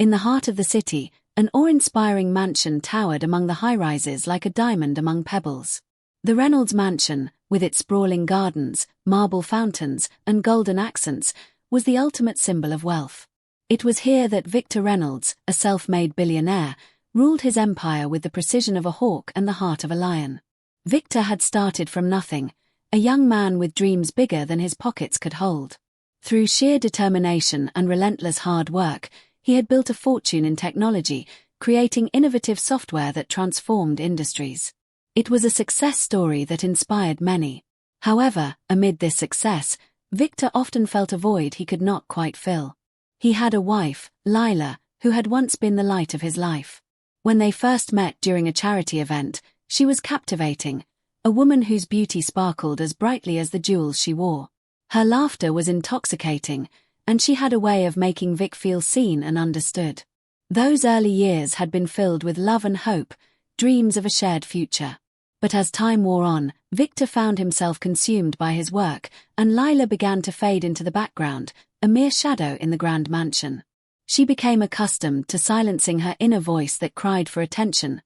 In the heart of the city, an awe-inspiring mansion towered among the high-rises like a diamond among pebbles. The Reynolds Mansion, with its sprawling gardens, marble fountains, and golden accents, was the ultimate symbol of wealth. It was here that Victor Reynolds, a self-made billionaire, ruled his empire with the precision of a hawk and the heart of a lion. Victor had started from nothing, a young man with dreams bigger than his pockets could hold. Through sheer determination and relentless hard work, he had built a fortune in technology, creating innovative software that transformed industries. It was a success story that inspired many. However, amid this success, Victor often felt a void he could not quite fill. He had a wife, Lila, who had once been the light of his life. When they first met during a charity event, she was captivating, a woman whose beauty sparkled as brightly as the jewels she wore. Her laughter was intoxicating, and she had a way of making Vic feel seen and understood. Those early years had been filled with love and hope, dreams of a shared future. But as time wore on, Victor found himself consumed by his work, and Lila began to fade into the background, a mere shadow in the grand mansion. She became accustomed to silencing her inner voice that cried for attention,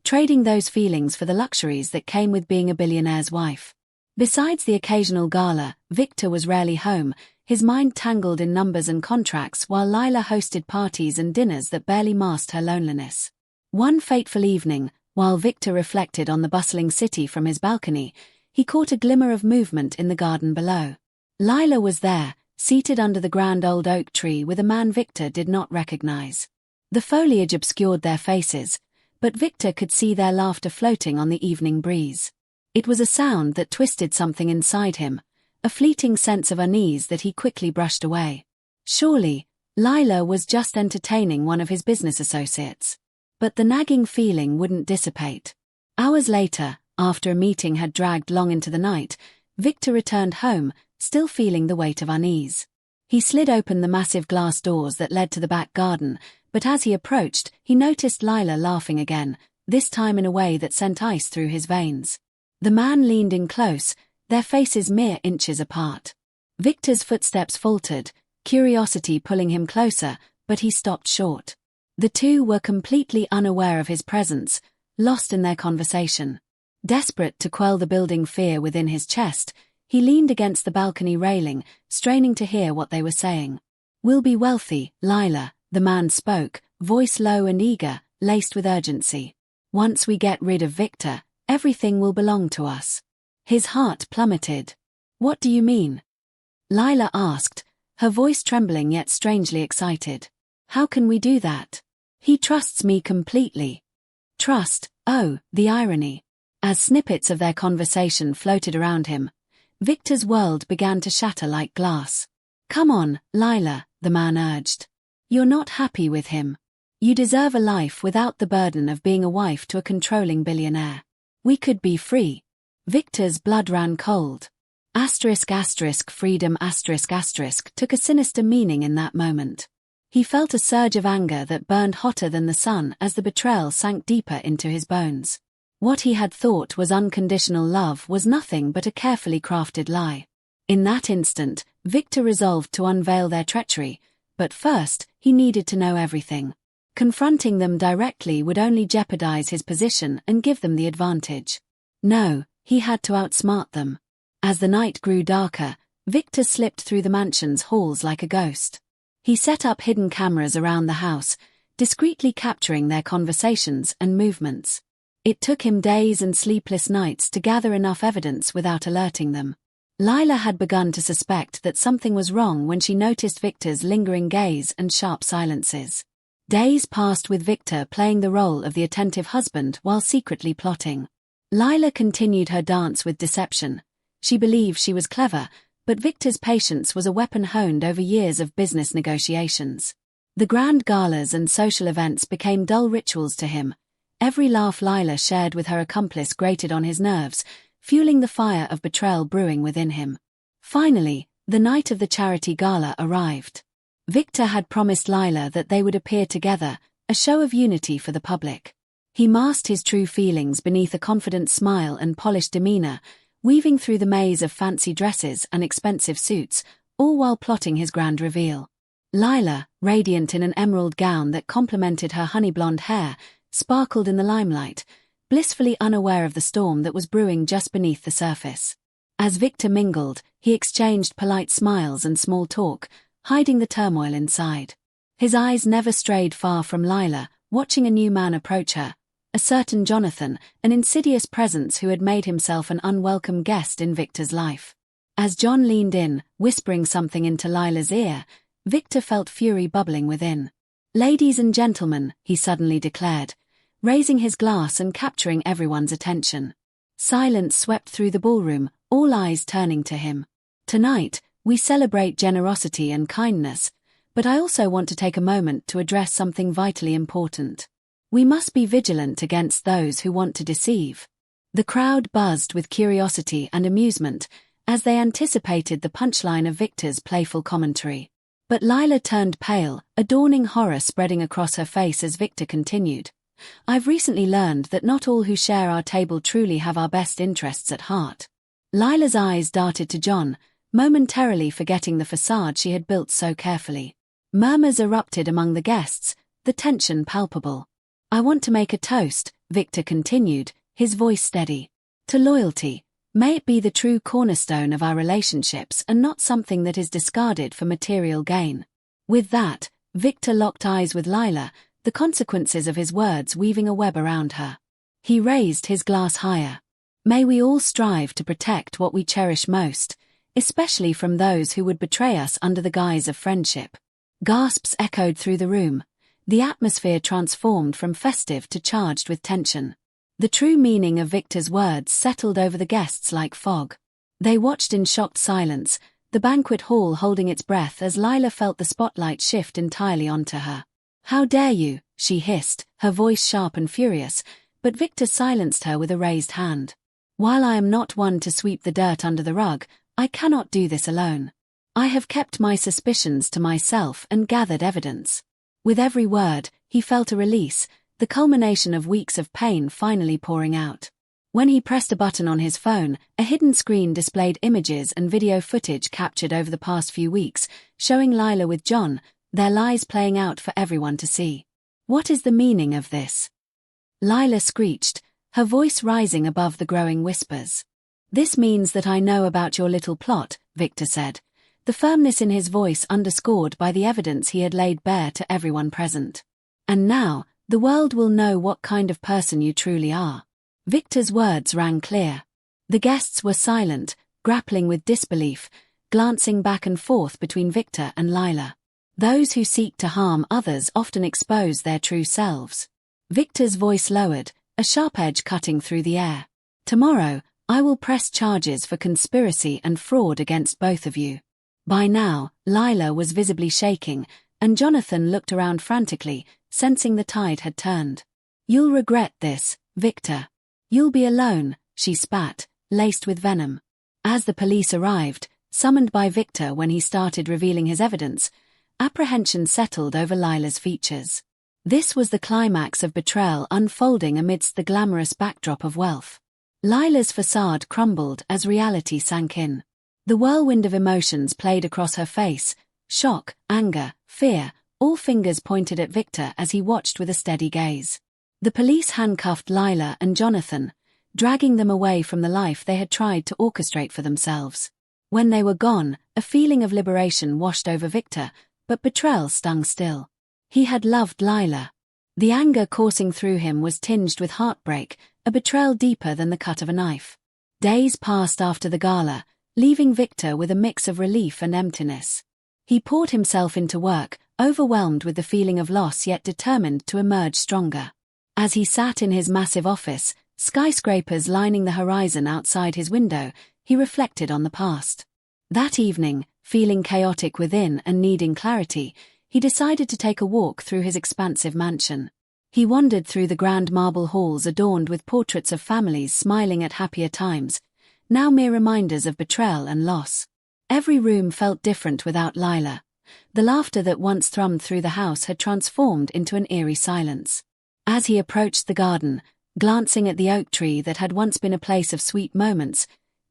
trading those feelings for the luxuries that came with being a billionaire's wife. Besides the occasional gala, Victor was rarely home, his mind tangled in numbers and contracts while Lila hosted parties and dinners that barely masked her loneliness. One fateful evening, while Victor reflected on the bustling city from his balcony, he caught a glimmer of movement in the garden below. Lila was there, seated under the grand old oak tree with a man Victor did not recognize. The foliage obscured their faces, but Victor could see their laughter floating on the evening breeze. It was a sound that twisted something inside him, a fleeting sense of unease that he quickly brushed away. Surely, Lila was just entertaining one of his business associates. But the nagging feeling wouldn't dissipate. Hours later, after a meeting had dragged long into the night, Victor returned home, still feeling the weight of unease. He slid open the massive glass doors that led to the back garden, but as he approached, he noticed Lila laughing again, this time in a way that sent ice through his veins. The man leaned in close, their faces mere inches apart. Victor's footsteps faltered, curiosity pulling him closer, but he stopped short. The two were completely unaware of his presence, lost in their conversation. Desperate to quell the building fear within his chest, he leaned against the balcony railing, straining to hear what they were saying. "We'll be wealthy, Lila," the man spoke, voice low and eager, laced with urgency. "Once we get rid of Victor, everything will belong to us." His heart plummeted. "What do you mean?" Lila asked, her voice trembling yet strangely excited. "How can we do that? He trusts me completely." Trust, oh, the irony. As snippets of their conversation floated around him, Victor's world began to shatter like glass. "Come on, Lila," the man urged. "You're not happy with him. You deserve a life without the burden of being a wife to a controlling billionaire. We could be free." Victor's blood ran cold. Freedom took a sinister meaning in that moment. He felt a surge of anger that burned hotter than the sun as the betrayal sank deeper into his bones. What he had thought was unconditional love was nothing but a carefully crafted lie. In that instant, Victor resolved to unveil their treachery, but first, he needed to know everything. Confronting them directly would only jeopardize his position and give them the advantage. No, he had to outsmart them. As the night grew darker, Victor slipped through the mansion's halls like a ghost. He set up hidden cameras around the house, discreetly capturing their conversations and movements. It took him days and sleepless nights to gather enough evidence without alerting them. Lila had begun to suspect that something was wrong when she noticed Victor's lingering gaze and sharp silences. Days passed with Victor playing the role of the attentive husband while secretly plotting. Lila continued her dance with deception. She believed she was clever, but Victor's patience was a weapon honed over years of business negotiations. The grand galas and social events became dull rituals to him. Every laugh Lila shared with her accomplice grated on his nerves, fueling the fire of betrayal brewing within him. Finally, the night of the charity gala arrived. Victor had promised Lila that they would appear together, a show of unity for the public. He masked his true feelings beneath a confident smile and polished demeanor, weaving through the maze of fancy dresses and expensive suits, all while plotting his grand reveal. Lila, radiant in an emerald gown that complemented her honey-blonde hair, sparkled in the limelight, blissfully unaware of the storm that was brewing just beneath the surface. As Victor mingled, he exchanged polite smiles and small talk, hiding the turmoil inside. His eyes never strayed far from Lila, watching a new man approach her, a certain Jonathan, an insidious presence who had made himself an unwelcome guest in Victor's life. As John leaned in, whispering something into Lila's ear, Victor felt fury bubbling within. "Ladies and gentlemen," he suddenly declared, raising his glass and capturing everyone's attention. Silence swept through the ballroom, all eyes turning to him. "Tonight, we celebrate generosity and kindness, but I also want to take a moment to address something vitally important. We must be vigilant against those who want to deceive." The crowd buzzed with curiosity and amusement as they anticipated the punchline of Victor's playful commentary. But Lila turned pale, a dawning horror spreading across her face as Victor continued. "I've recently learned that not all who share our table truly have our best interests at heart." Lila's eyes darted to John, momentarily forgetting the facade she had built so carefully. Murmurs erupted among the guests, the tension palpable. "I want to make a toast," Victor continued, his voice steady. "To loyalty. May it be the true cornerstone of our relationships and not something that is discarded for material gain." With that, Victor locked eyes with Lila, the consequences of his words weaving a web around her. He raised his glass higher. "May we all strive to protect what we cherish most, especially from those who would betray us under the guise of friendship." Gasps echoed through the room, the atmosphere transformed from festive to charged with tension. The true meaning of Victor's words settled over the guests like fog. They watched in shocked silence, the banquet hall holding its breath as Lila felt the spotlight shift entirely onto her. "How dare you?" she hissed, her voice sharp and furious, but Victor silenced her with a raised hand. "While I am not one to sweep the dirt under the rug, I cannot do this alone. I have kept my suspicions to myself and gathered evidence." With every word, he felt a release, the culmination of weeks of pain finally pouring out. When he pressed a button on his phone, a hidden screen displayed images and video footage captured over the past few weeks, showing Lila with John, their lies playing out for everyone to see. "What is the meaning of this?" Lila screeched, her voice rising above the growing whispers. "This means that I know about your little plot," Victor said, the firmness in his voice underscored by the evidence he had laid bare to everyone present. "And now, the world will know what kind of person you truly are." Victor's words rang clear. The guests were silent, grappling with disbelief, glancing back and forth between Victor and Lila. Those who seek to harm others often expose their true selves. Victor's voice lowered, a sharp edge cutting through the air. "Tomorrow, I will press charges for conspiracy and fraud against both of you." By now, Lila was visibly shaking, and Jonathan looked around frantically, sensing the tide had turned. "You'll regret this, Victor. You'll be alone," she spat, laced with venom. As the police arrived, summoned by Victor when he started revealing his evidence, apprehension settled over Lila's features. This was the climax of betrayal unfolding amidst the glamorous backdrop of wealth. Lila's facade crumbled as reality sank in. The whirlwind of emotions played across her face, shock, anger, fear, all fingers pointed at Victor as he watched with a steady gaze. The police handcuffed Lila and Jonathan, dragging them away from the life they had tried to orchestrate for themselves. When they were gone, a feeling of liberation washed over Victor, but betrayal stung still. He had loved Lila. The anger coursing through him was tinged with heartbreak, a betrayal deeper than the cut of a knife. Days passed after the gala, leaving Victor with a mix of relief and emptiness. He poured himself into work, overwhelmed with the feeling of loss yet determined to emerge stronger. As he sat in his massive office, skyscrapers lining the horizon outside his window, he reflected on the past. That evening, feeling chaotic within and needing clarity, he decided to take a walk through his expansive mansion. He wandered through the grand marble halls adorned with portraits of families smiling at happier times, now mere reminders of betrayal and loss. Every room felt different without Lila. The laughter that once thrummed through the house had transformed into an eerie silence. As he approached the garden, glancing at the oak tree that had once been a place of sweet moments,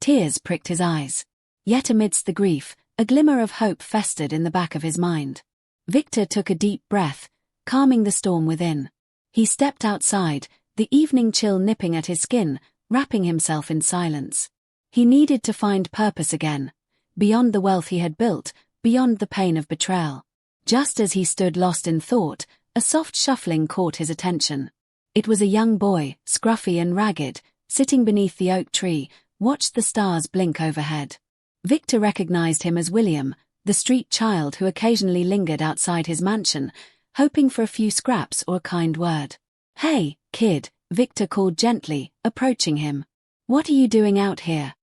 tears pricked his eyes. Yet amidst the grief, a glimmer of hope festered in the back of his mind. Victor took a deep breath, calming the storm within. He stepped outside, the evening chill nipping at his skin, wrapping himself in silence. He needed to find purpose again, beyond the wealth he had built, beyond the pain of betrayal. Just as he stood lost in thought, a soft shuffling caught his attention. It was a young boy, scruffy and ragged, sitting beneath the oak tree, watched the stars blink overhead. Victor recognized him as William, the street child who occasionally lingered outside his mansion, hoping for a few scraps or a kind word. "Hey, kid," Victor called gently, approaching him. "What are you doing out here?"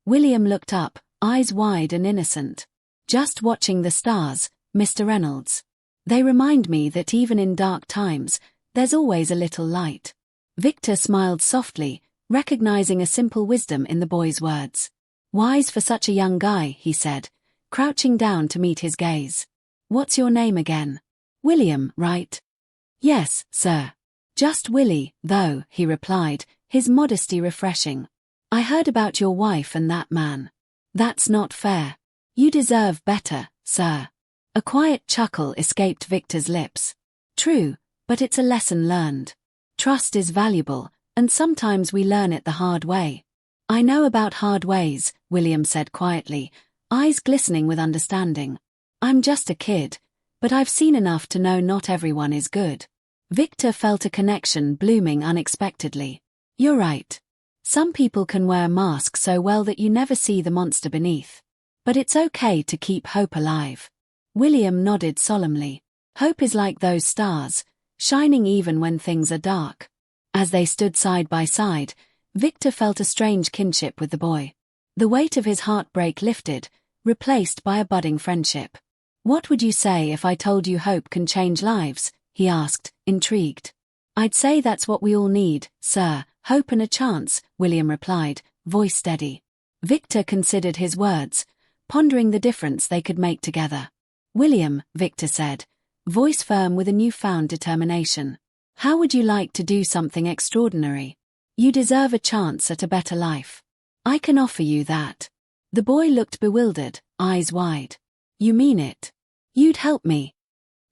William looked up, eyes wide and innocent. "Just watching the stars, Mr. Reynolds. They remind me that even in dark times, there's always a little light." Victor smiled softly, recognizing a simple wisdom in the boy's words. "Wise for such a young guy," he said, crouching down to meet his gaze. "What's your name again?" "William, right?" "Yes, sir." "Just Willie, though," he replied, his modesty refreshing. "I heard about your wife and that man. That's not fair. You deserve better, sir." A quiet chuckle escaped Victor's lips. "True, but it's a lesson learned. Trust is valuable, and sometimes we learn it the hard way." "I know about hard ways," William said quietly, eyes glistening with understanding. "I'm just a kid, but I've seen enough to know not everyone is good." Victor felt a connection blooming unexpectedly. "You're right. Some people can wear a mask so well that you never see the monster beneath. But it's okay to keep hope alive." William nodded solemnly. "Hope is like those stars, shining even when things are dark." As they stood side by side, Victor felt a strange kinship with the boy. The weight of his heartbreak lifted, replaced by a budding friendship. "What would you say if I told you hope can change lives?" he asked, intrigued. "I'd say that's what we all need, sir, hope and a chance," William replied, voice steady. Victor considered his words, pondering the difference they could make together. "William," Victor said, voice firm with a newfound determination, "how would you like to do something extraordinary? You deserve a chance at a better life. I can offer you that." The boy looked bewildered, eyes wide. "You mean it? You'd help me?"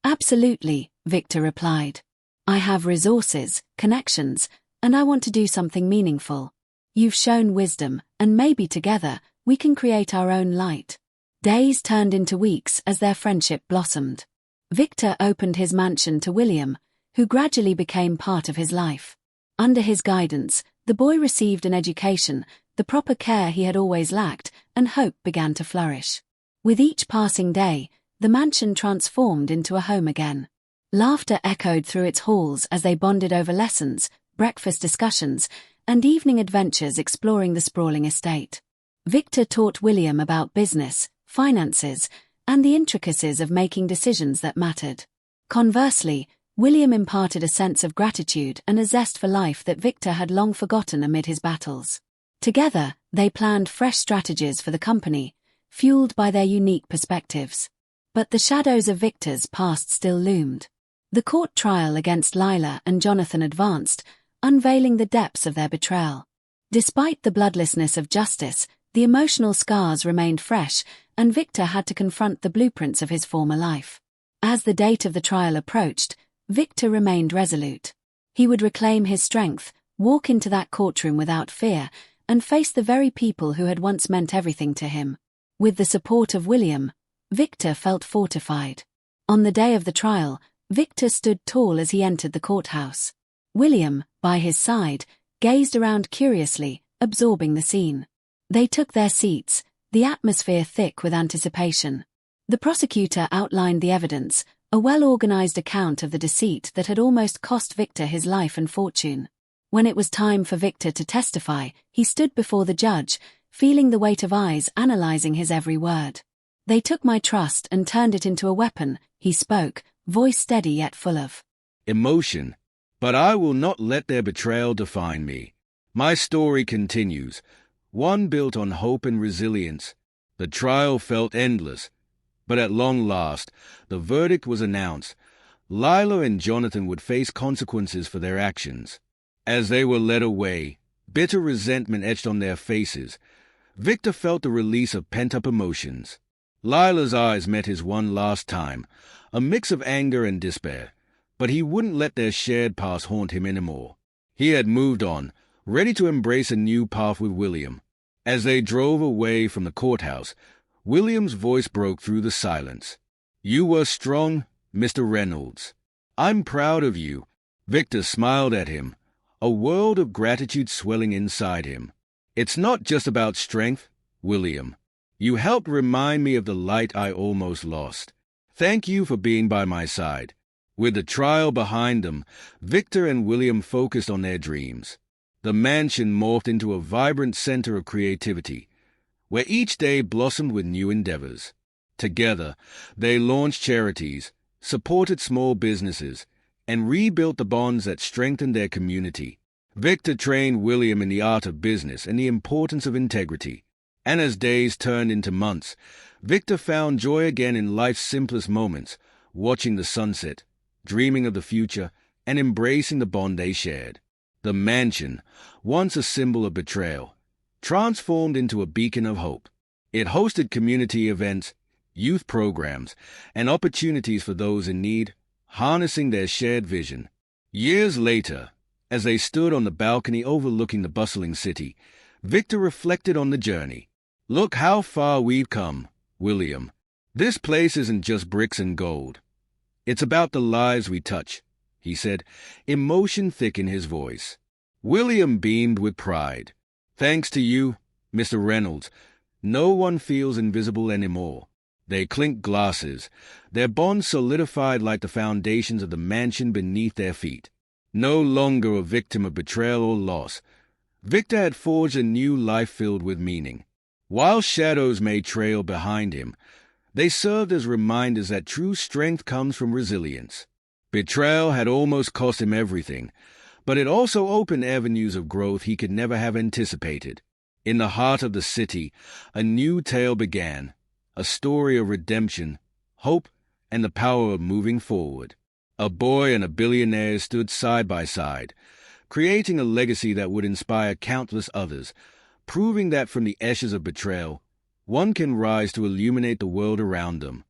"Absolutely," Victor replied. "I have resources, connections, and I want to do something meaningful. You've shown wisdom, and maybe together, we can create our own light." Days turned into weeks as their friendship blossomed. Victor opened his mansion to William, who gradually became part of his life. Under his guidance, the boy received an education, the proper care he had always lacked, and hope began to flourish. With each passing day, the mansion transformed into a home again. Laughter echoed through its halls as they bonded over lessons, breakfast discussions, and evening adventures exploring the sprawling estate. Victor taught William about business, finances, and the intricacies of making decisions that mattered. Conversely, William imparted a sense of gratitude and a zest for life that Victor had long forgotten amid his battles. Together, they planned fresh strategies for the company, fueled by their unique perspectives. But the shadows of Victor's past still loomed. The court trial against Lila and Jonathan advanced, unveiling the depths of their betrayal. Despite the bloodlessness of justice, the emotional scars remained fresh, and Victor had to confront the blueprints of his former life. As the date of the trial approached, Victor remained resolute. He would reclaim his strength, walk into that courtroom without fear, and face the very people who had once meant everything to him. With the support of William, Victor felt fortified. On the day of the trial, Victor stood tall as he entered the courthouse. William, by his side, gazed around curiously, absorbing the scene. They took their seats, the atmosphere thick with anticipation. The prosecutor outlined the evidence, a well-organized account of the deceit that had almost cost Victor his life and fortune. When it was time for Victor to testify, he stood before the judge, feeling the weight of eyes analyzing his every word. "They took my trust and turned it into a weapon," he spoke, voice steady yet full of emotion. "But I will not let their betrayal define me. My story continues, one built on hope and resilience. The trial felt endless, but at long last, the verdict was announced. Lila and Jonathan would face consequences for their actions. As they were led away, bitter resentment etched on their faces. Victor felt the release of pent-up emotions. Lila's eyes met his one last time, a mix of anger and despair, but he wouldn't let their shared past haunt him anymore. He had moved on, ready to embrace a new path with William. As they drove away from the courthouse, William's voice broke through the silence. "You were strong, Mr. Reynolds. I'm proud of you." Victor smiled at him, a world of gratitude swelling inside him. "It's not just about strength, William. You helped remind me of the light I almost lost. Thank you for being by my side." With the trial behind them, Victor and William focused on their dreams. The mansion morphed into a vibrant center of creativity, where each day blossomed with new endeavors. Together, they launched charities, supported small businesses, and rebuilt the bonds that strengthened their community. Victor trained William in the art of business and the importance of integrity. And as days turned into months, Victor found joy again in life's simplest moments, watching the sunset, dreaming of the future, and embracing the bond they shared. The mansion, once a symbol of betrayal, transformed into a beacon of hope. It hosted community events, youth programs, and opportunities for those in need, harnessing their shared vision. Years later, as they stood on the balcony overlooking the bustling city, Victor reflected on the journey. "Look how far we've come, William. This place isn't just bricks and gold. It's about the lives we touch," he said, emotion thick in his voice. William beamed with pride. "Thanks to you, Mr. Reynolds, no one feels invisible anymore." They clinked glasses, their bond solidified like the foundations of the mansion beneath their feet. No longer a victim of betrayal or loss, Victor had forged a new life filled with meaning. While shadows may trail behind him, they served as reminders that true strength comes from resilience. Betrayal had almost cost him everything, but it also opened avenues of growth he could never have anticipated. In the heart of the city, a new tale began, a story of redemption, hope, and the power of moving forward. A boy and a billionaire stood side by side, creating a legacy that would inspire countless others, proving that from the ashes of betrayal, one can rise to illuminate the world around them.